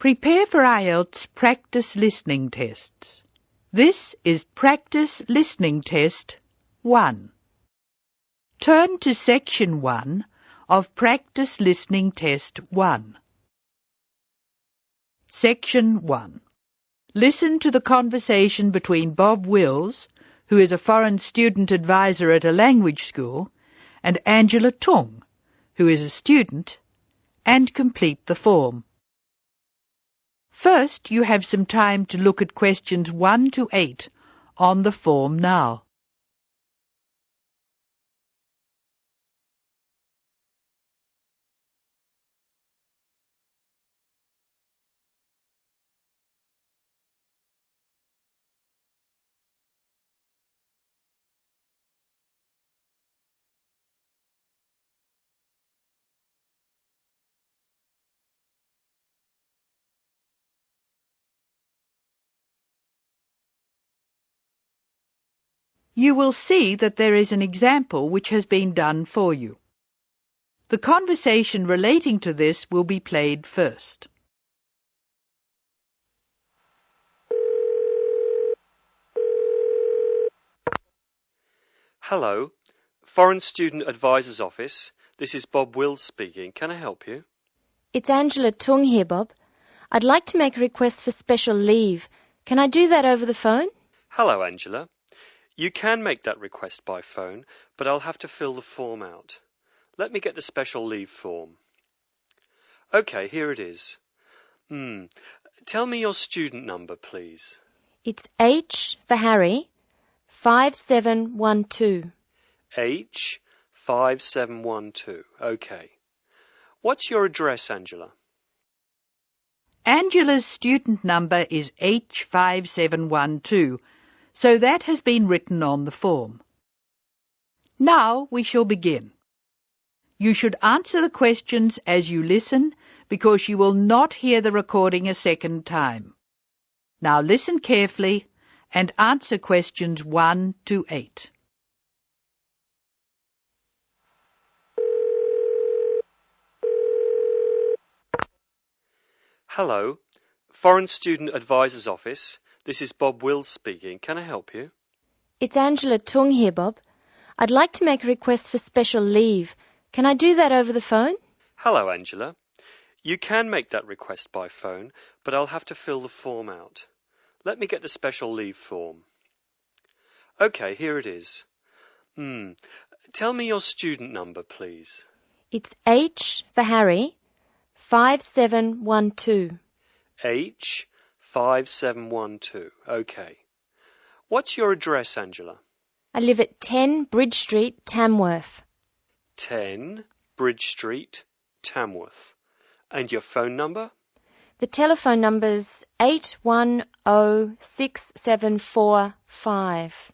Prepare for IELTS practice listening tests. This is practice listening test 1. Turn to section 1 of practice listening test 1. Section 1. Listen to the conversation between Bob Wills, who is a foreign student advisor at a language school, and Angela Tung, who is a student, and complete the form. First, you have some time to look at questions 1 to 8 on the form now. You will see that there is an example which has been done for you. The conversation relating to this will be played first. Hello, Foreign Student Advisor's Office. This is Bob Wills speaking. Can I help you? It's Angela Tung here, Bob. I'd like to make a request for special leave. Can I do that over the phone? Hello, Angela. You can make that request by phone, but I'll have to fill the form out. Let me get the special leave form. OK, here it is. Tell me your student number, please. It's H for Harry, 5712. H5712. OK. What's your address, Angela? Angela's student number is H5712, so that has been written on the form. Now we shall begin. You should answer the questions as you listen, because you will not hear the recording a second time. Now listen carefully and answer questions 1 to 8. Hello, Foreign Student Advisor's Office. This is Bob Wills speaking. Can I help you? It's Angela Tung here, Bob. I'd like to make a request for special leave. Can I do that over the phone? Hello, Angela. You can make that request by phone, but I'll have to fill the form out. Let me get the special leave form. OK, here it is. Tell me your student number, please. It's H for Harry, 5712. H5712. OK. What's your address, Angela? I live at 10 Bridge Street, Tamworth. 10 Bridge Street, Tamworth. And your phone number? The telephone number's 8106745.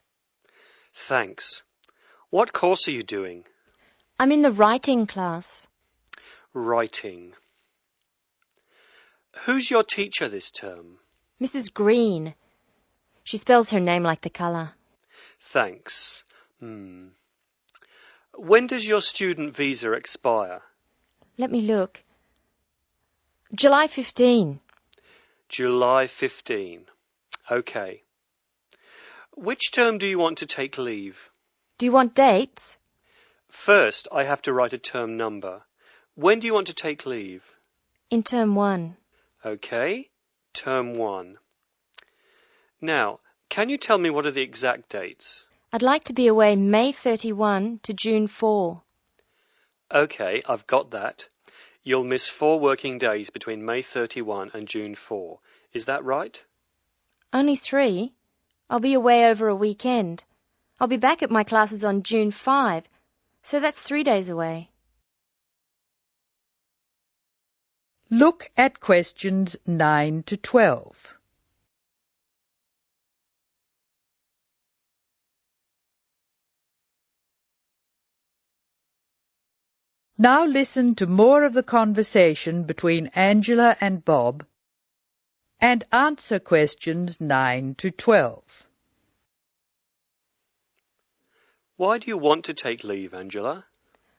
Thanks. What course are you doing? I'm in the writing class. Writing. Who's your teacher this term? Mrs. Green. She spells her name like the colour. Thanks. When does your student visa expire? Let me look. July 15. July 15. OK. Which term do you want to take leave? Do you want dates? First, I have to write a term number. When do you want to take leave? In term 1. OK. Term 1. Now, can you tell me what are the exact dates? I'd like to be away May 31 to June 4. OK, I've got that. You'll miss 4 working days between May 31 and June 4. Is that right? Only 3. I'll be away over a weekend. I'll be back at my classes on June 5, so that's 3 days away. Look at questions 9 to 12. Now listen to more of the conversation between Angela and Bob and answer questions 9 to 12. Why do you want to take leave, Angela?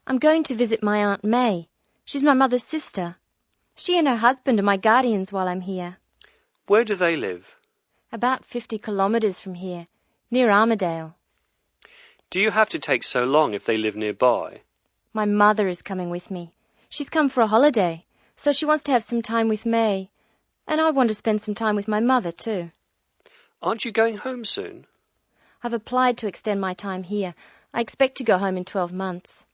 I'm going to visit my Aunt May. She's my mother's sister. She and her husband are my guardians while I'm here. Where do they live? About 50 kilometres from here, near Armadale. Do you have to take so long if they live nearby? My mother is coming with me. She's come for a holiday, so she wants to have some time with May. And I want to spend some time with my mother too. Aren't you going home soon? I've applied to extend my time here. I expect to go home in 12 months.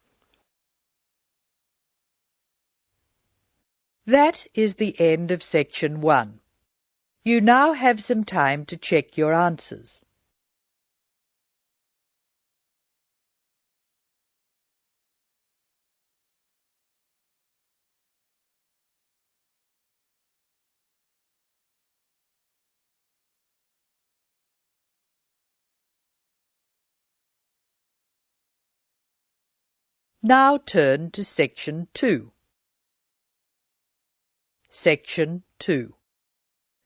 That is the end of section 1. You now have some time to check your answers. Now turn to section 2. Section 2.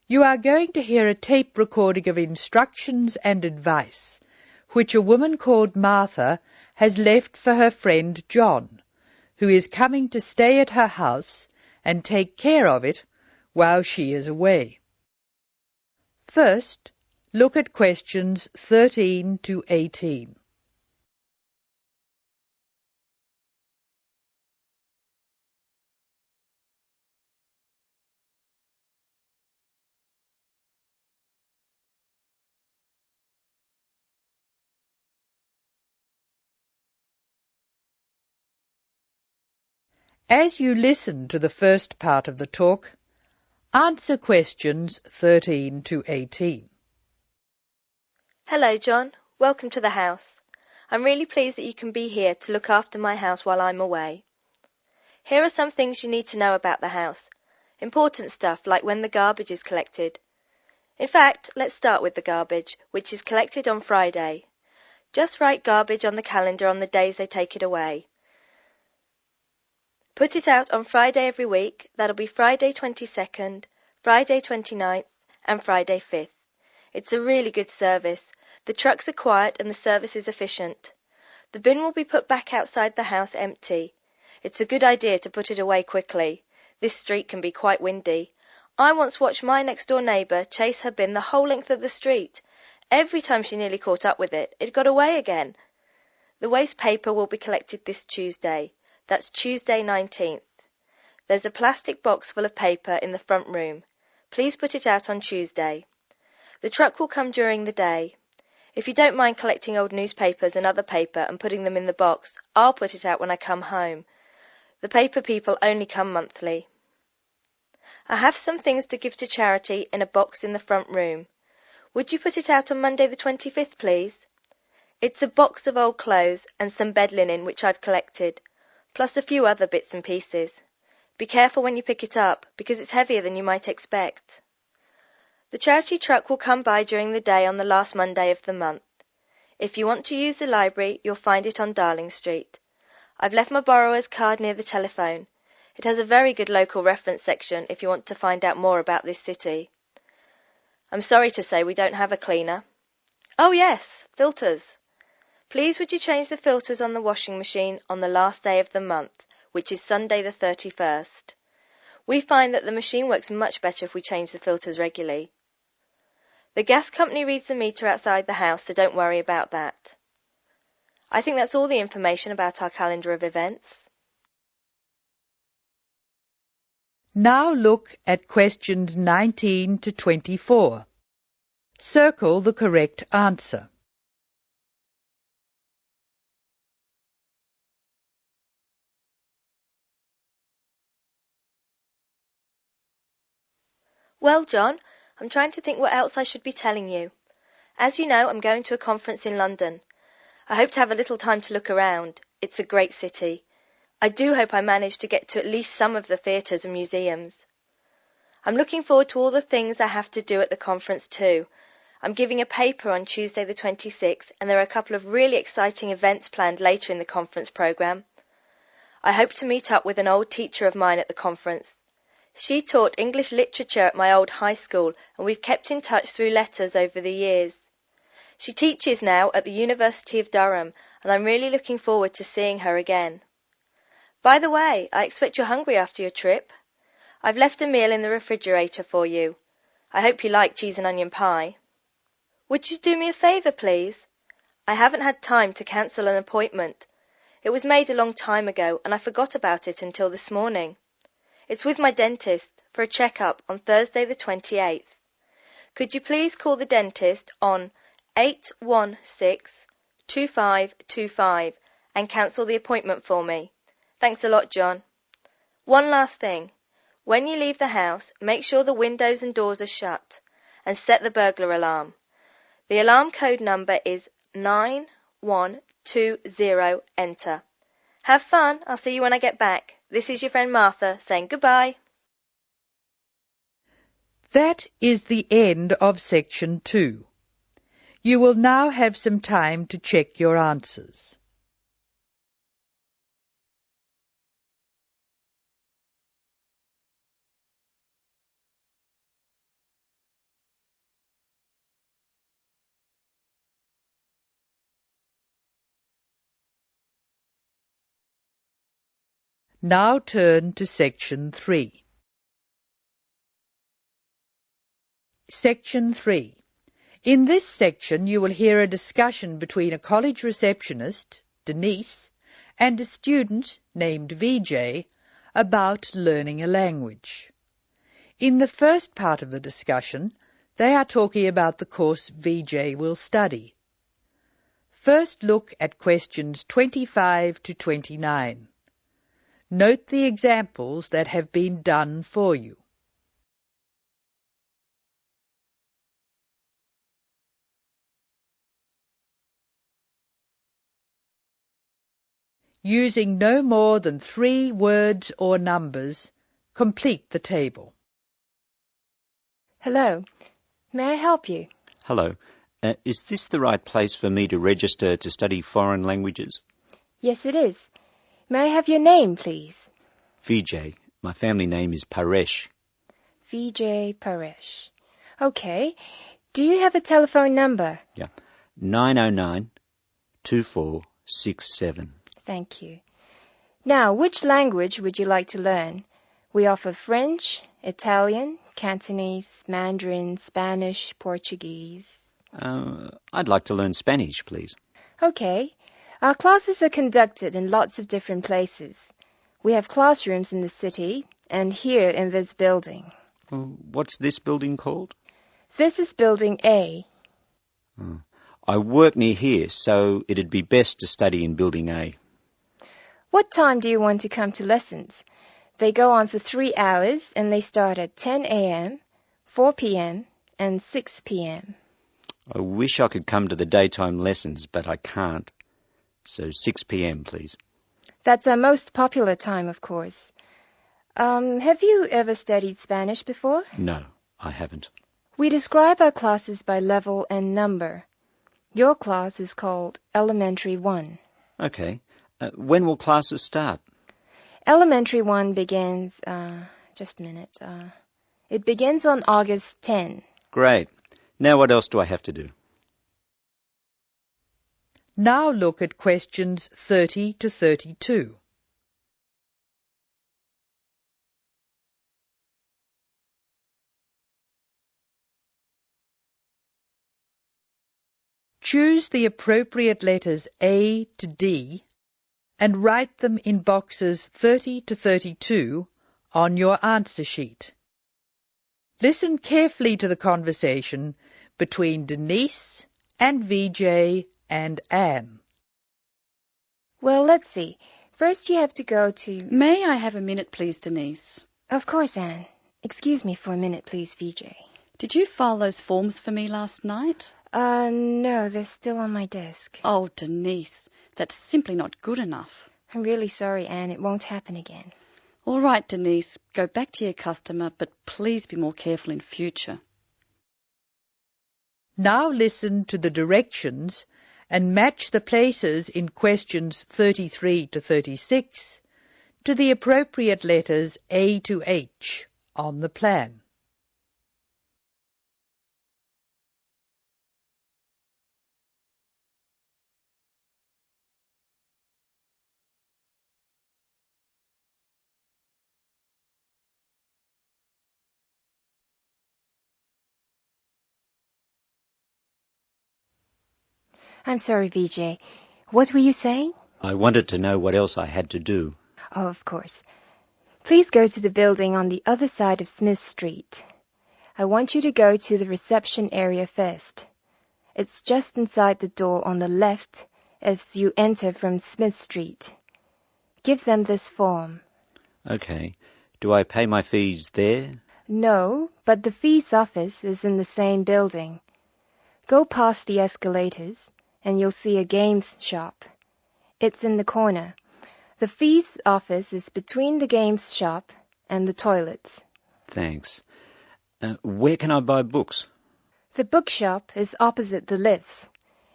You are going to hear a tape recording of instructions and advice which a woman called Martha has left for her friend John, who is coming to stay at her house and take care of it while she is away. First, look at questions 13 to 18. As you listen to the first part of the talk, answer questions 13 to 18. Hello, John. Welcome to the house. I'm really pleased that you can be here to look after my house while I'm away. Here are some things you need to know about the house. Important stuff like when the garbage is collected. In fact, let's start with the garbage, which is collected on Friday. Just write garbage on the calendar on the days they take it away. Put it out on Friday every week. That'll be Friday 22nd, Friday 29th, and Friday 5th. It's a really good service. The trucks are quiet and the service is efficient. The bin will be put back outside the house empty. It's a good idea to put it away quickly. This street can be quite windy. I once watched my next-door neighbour chase her bin the whole length of the street. Every time she nearly caught up with it, it got away again. The waste paper will be collected this Tuesday. That's Tuesday 19th. There's a plastic box full of paper in the front room. Please put it out on Tuesday. The truck will come during the day. If you don't mind collecting old newspapers and other paper and putting them in the box, I'll put it out when I come home. The paper people only come monthly. I have some things to give to charity in a box in the front room. Would you put it out on Monday the 25th, please? It's a box of old clothes and some bed linen which I've collected, plus a few other bits and pieces. Be careful when you pick it up, because it's heavier than you might expect. The charity truck will come by during the day on the last Monday of the month. If you want to use the library, you'll find it on Darling Street. I've left my borrower's card near the telephone. It has a very good local reference section if you want to find out more about this city. I'm sorry to say we don't have a cleaner. Oh yes, filters. Please would you change the filters on the washing machine on the last day of the month, which is Sunday the 31st. We find that the machine works much better if we change the filters regularly. The gas company reads the meter outside the house, so don't worry about that. I think that's all the information about our calendar of events. Now look at questions 19 to 24. Circle the correct answer. Well, John, I'm trying to think what else I should be telling you. As you know, I'm going to a conference in London. I hope to have a little time to look around. It's a great city. I do hope I manage to get to at least some of the theatres and museums. I'm looking forward to all the things I have to do at the conference too. I'm giving a paper on Tuesday the 26th, and there are a couple of really exciting events planned later in the conference programme. I hope to meet up with an old teacher of mine at the conference. She taught English literature at my old high school, and we've kept in touch through letters over the years. She teaches now at the University of Durham, and I'm really looking forward to seeing her again. By the way, I expect you're hungry after your trip. I've left a meal in the refrigerator for you. I hope you like cheese and onion pie. Would you do me a favour, please? I haven't had time to cancel an appointment. It was made a long time ago, and I forgot about it until this morning. It's with my dentist for a check-up on Thursday the 28th. Could you please call the dentist on 816-2525 and cancel the appointment for me? Thanks a lot, John. One last thing. When you leave the house, make sure the windows and doors are shut and set the burglar alarm. The alarm code number is 9120, enter. Have fun. I'll see you when I get back. This is your friend Martha saying goodbye. That is the end of section 2. You will now have some time to check your answers. Now turn to section 3. Section 3. In this section you will hear a discussion between a college receptionist, Denise, and a student named VJ about learning a language. In the first part of the discussion, they are talking about the course VJ will study. First look at questions 25 to 29. Note the examples that have been done for you. Using no more than 3 words or numbers, complete the table. Hello. May I help you? Hello. Is this the right place for me to register to study foreign languages? Yes, it is. May I have your name, please? VJ. My family name is Paresh. VJ Paresh. Okay. Do you have a telephone number? Yeah. 909-2467. Thank you. Now, which language would you like to learn? We offer French, Italian, Cantonese, Mandarin, Spanish, Portuguese. I'd like to learn Spanish, please. Okay. Our classes are conducted in lots of different places. We have classrooms in the city and here in this building. What's this building called? This is Building A. I work near here, so it'd be best to study in Building A. What time do you want to come to lessons? They go on for 3 hours and they start at 10 a.m., 4 p.m. and 6 p.m. I wish I could come to the daytime lessons, but I can't. So 6 p.m, please. That's our most popular time, of course. Have you ever studied Spanish before? No, I haven't. We describe our classes by level and number. Your class is called Elementary 1. Okay. When will classes start? Elementary 1 begins, just a minute. It begins on August 10. Great. Now what else do I have to do? Now look at questions 30 to 32. Choose the appropriate letters A to D and write them in boxes 30 to 32 on your answer sheet. Listen carefully to the conversation between Denise and VJ and Anne. Well, let's see. First you have to go to... May I have a minute, please, Denise? Of course, Anne. Excuse me for a minute, please, VJ. Did you file those forms for me last night? No, they're still on my desk. Oh, Denise, that's simply not good enough. I'm really sorry, Anne. It won't happen again. All right, Denise, go back to your customer, but please be more careful in future. Now listen to the directions and match the places in questions 33 to 36 to the appropriate letters A to H on the plan. I'm sorry, VJ. What were you saying? I wanted to know what else I had to do. Oh, of course. Please go to the building on the other side of Smith Street. I want you to go to the reception area first. It's just inside the door on the left as you enter from Smith Street. Give them this form. Okay. Do I pay my fees there? No, but the fees office is in the same building. Go past the escalators and you'll see a games shop. It's in the corner. The fees office is between the games shop and the toilets. Thanks. Where can I buy books? The bookshop is opposite the lifts.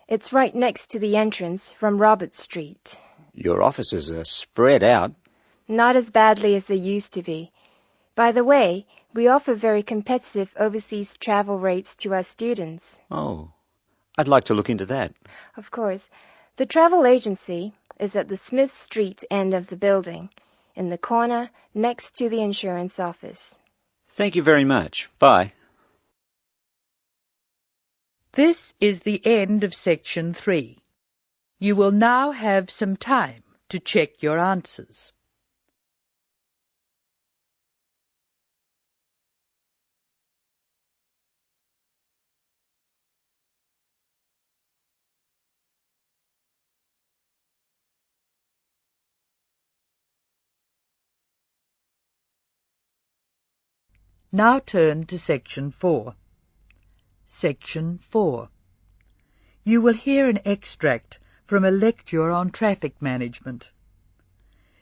It's right next to the entrance from Robert Street. Your offices are spread out. Not as badly as they used to be. By the way, we offer very competitive overseas travel rates to our students. Oh, I'd like to look into that. Of course. The travel agency is at the Smith Street end of the building, in the corner next to the insurance office. Thank you very much. Bye. This is the end of section 3. You will now have some time to check your answers. Now turn to section 4. Section 4. You will hear an extract from a lecture on traffic management.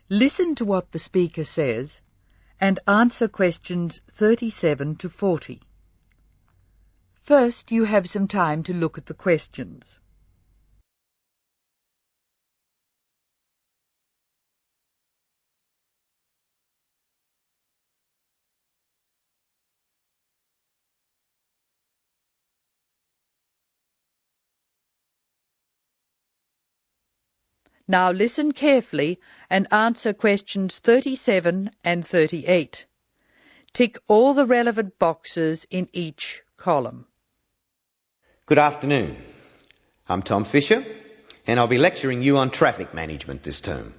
Listen to what the speaker says and answer questions 37 to 40. First, you have some time to look at the questions. Now listen carefully and answer questions 37 and 38. Tick all the relevant boxes in each column. Good afternoon. I'm Tom Fisher, and I'll be lecturing you on traffic management this term.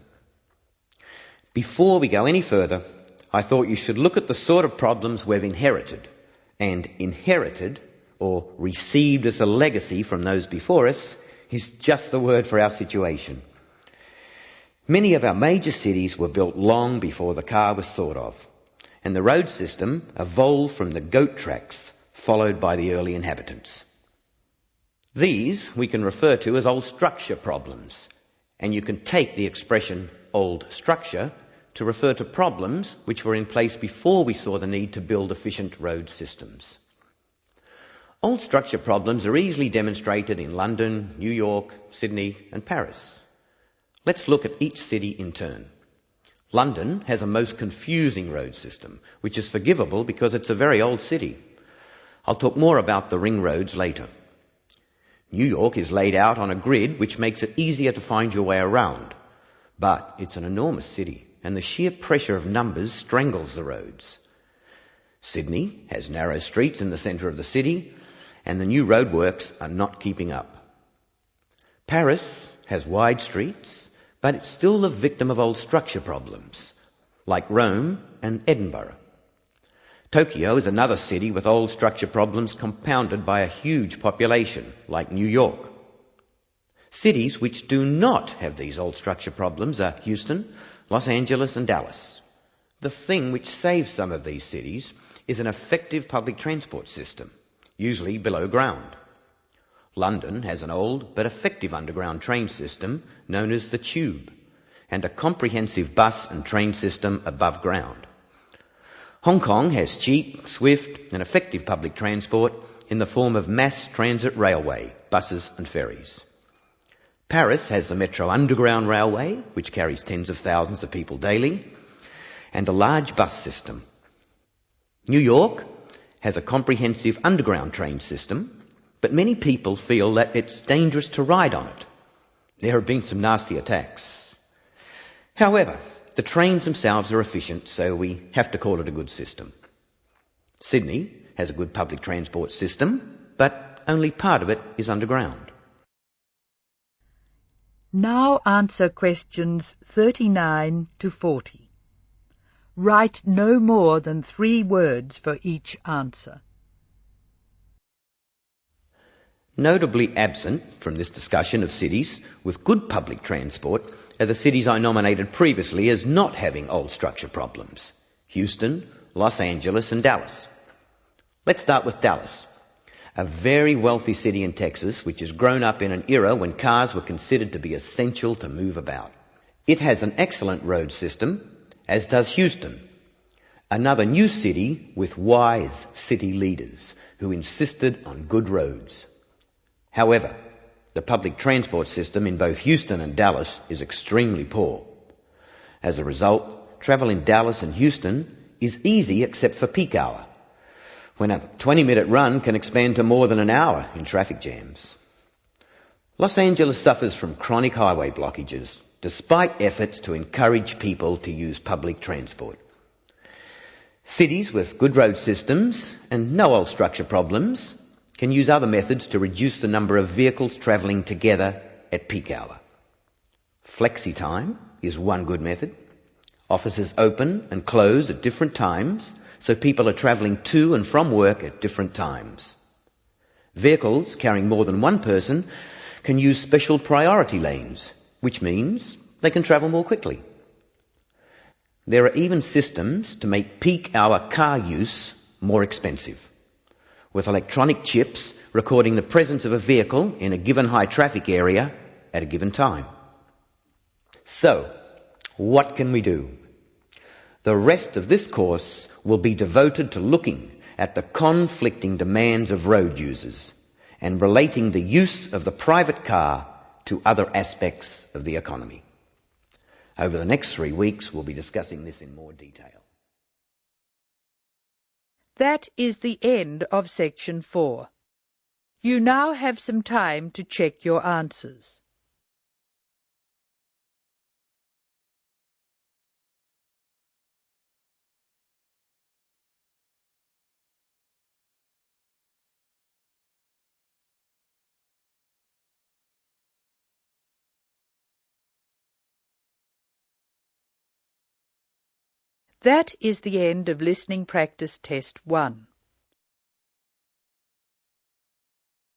Before we go any further, I thought you should look at the sort of problems we've inherited. And inherited, or received as a legacy from those before us, is just the word for our situation. Many of our major cities were built long before the car was thought of, and the road system evolved from the goat tracks followed by the early inhabitants. These we can refer to as old structure problems, and you can take the expression old structure to refer to problems which were in place before we saw the need to build efficient road systems. Old structure problems are easily demonstrated in London, New York, Sydney and Paris. Let's look at each city in turn. London has a most confusing road system, which is forgivable because it's a very old city. I'll talk more about the ring roads later. New York is laid out on a grid which makes it easier to find your way around. But it's an enormous city, and the sheer pressure of numbers strangles the roads. Sydney has narrow streets in the centre of the city, and the new roadworks are not keeping up. Paris has wide streets, but it's still the victim of old structure problems, like Rome and Edinburgh. Tokyo is another city with old structure problems compounded by a huge population, like New York. Cities which do not have these old structure problems are Houston, Los Angeles and Dallas. The thing which saves some of these cities is an effective public transport system, usually below ground. London has an old but effective underground train system known as the Tube, and a comprehensive bus and train system above ground. Hong Kong has cheap, swift and effective public transport in the form of mass transit railway, buses and ferries. Paris has the Metro Underground Railway, which carries tens of thousands of people daily, and a large bus system. New York has a comprehensive underground train system, but many people feel that it's dangerous to ride on it. There have been some nasty attacks. However, the trains themselves are efficient, so we have to call it a good system. Sydney has a good public transport system, but only part of it is underground. Now answer questions 39 to 40. Write no more than 3 words for each answer. Notably absent from this discussion of cities with good public transport are the cities I nominated previously as not having old structure problems: Houston, Los Angeles and Dallas. Let's start with Dallas, a very wealthy city in Texas which has grown up in an era when cars were considered to be essential to move about. It has an excellent road system, as does Houston, another new city with wise city leaders who insisted on good roads. However, the public transport system in both Houston and Dallas is extremely poor. As a result, travel in Dallas and Houston is easy except for peak hour, when a 20-minute run can expand to more than an hour in traffic jams. Los Angeles suffers from chronic highway blockages, despite efforts to encourage people to use public transport. Cities with good road systems and no old structure problems can use other methods to reduce the number of vehicles travelling together at peak hour. Flexi time is one good method. Offices open and close at different times, so people are travelling to and from work at different times. Vehicles carrying more than one person can use special priority lanes, which means they can travel more quickly. There are even systems to make peak hour car use more expensive, with electronic chips recording the presence of a vehicle in a given high traffic area at a given time. So, what can we do? The rest of this course will be devoted to looking at the conflicting demands of road users and relating the use of the private car to other aspects of the economy. Over the next 3 weeks, we'll be discussing this in more detail. That is the end of section 4. You now have some time to check your answers. That is the end of listening practice test 1.